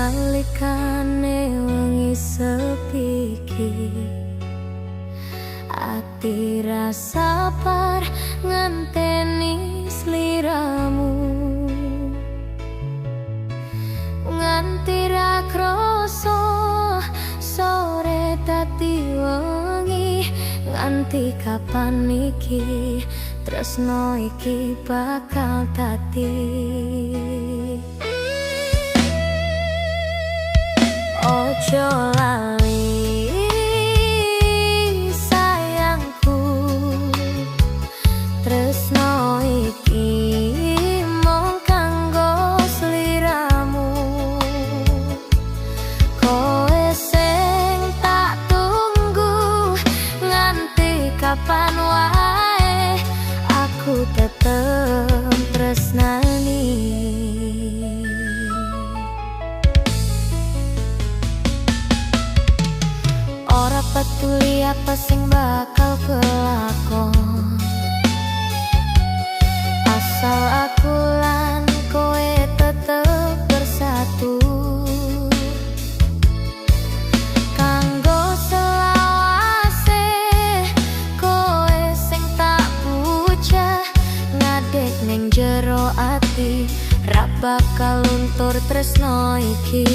nalikane wengi sepi iki ati rasa par ngenteni sliramu nganti ra kroso sore dadi wengi nganti kapan iki tresno iki bakal dadi ojo lali sayangku tresno iki mung kanggo sliramu kowe sing tak tunggu nganti kapan wae aku tetep tresnani. Ora peduli apa sing bakal kelakon, asal aku lan kowe tetep bersatu kanggo selawase kowe sing tak puja ngadeg ning jero ati ra bakal luntur tresno iki.